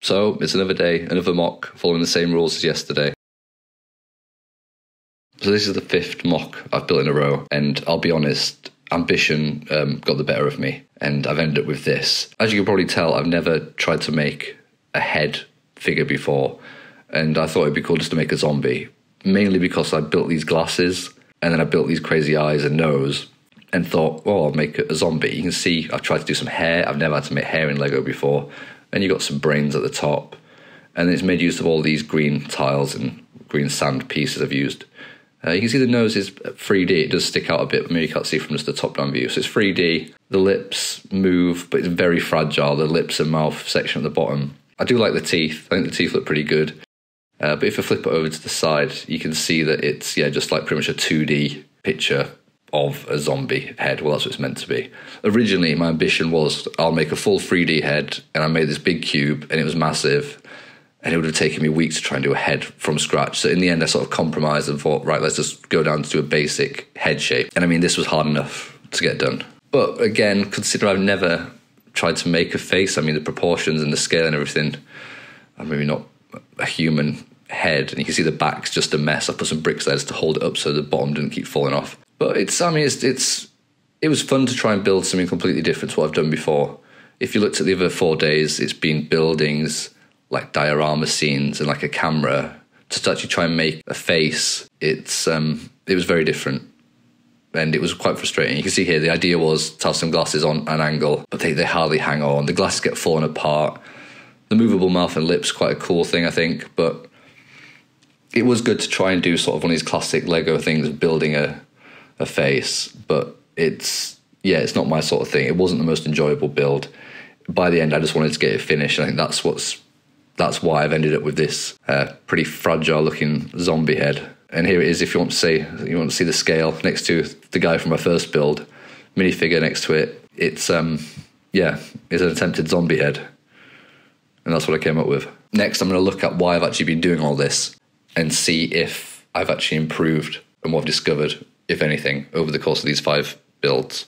So it's another day, another mock, following the same rules as yesterday. So this is the 5th mock I've built in a row, and I'll be honest, ambition got the better of me, and I've ended up with this. As you can probably tell, I've never tried to make a head figure before, and I thought it'd be cool just to make a zombie, mainly because I built these glasses, and then I built these crazy eyes and nose, and thought, oh, I'll make a zombie. You can see I've tried to do some hair. I've never had to make hair in Lego before. And you've got some brains at the top. And it's made use of all these green tiles and green sand pieces I've used. You can see the nose is 3D. It does stick out a bit, but maybe you can't see from just the top-down view. So it's 3D. The lips move, but it's very fragile, the lips and mouth section at the bottom. I do like the teeth. I think the teeth look pretty good. But if I flip it over to the side, you can see that it's, just like pretty much a 2D picture of a zombie head. Well, that's what it's meant to be. Originally, my ambition was I'll make a full 3D head, and I made this big cube, and it was massive, and it would have taken me weeks to try and do a head from scratch. So in the end, I sort of compromised and thought, right, let's just go down to do a basic head shape. And I mean, this was hard enough to get done. But again, consider I've never tried to make a face. I mean, the proportions and the scale and everything are maybe not a human head, and you can see the back's just a mess. I put some bricks there just to hold it up so the bottom didn't keep falling off. But it was fun to try and build something completely different to what I've done before. If you looked at the other 4 days, it's been buildings, like diorama scenes, and like a camera. To actually try and make a face, it was very different. And it was quite frustrating. You can see here, the idea was to have some glasses on an angle, but they hardly hang on. The glasses get falling apart. The movable mouth and lips, quite a cool thing, I think. But it was good to try and do sort of one of these classic Lego things, building a face, but it's not my sort of thing. It wasn't the most enjoyable build. By the end, I just wanted to get it finished. I think that's why I've ended up with this pretty fragile looking zombie head. And here it is. If you want to see the scale next to the guy from my first build, minifigure next to it. It's an attempted zombie head, and that's what I came up with. Next, I'm going to look at why I've actually been doing all this and see if I've actually improved and what I've discovered, if anything, over the course of these 5 builds.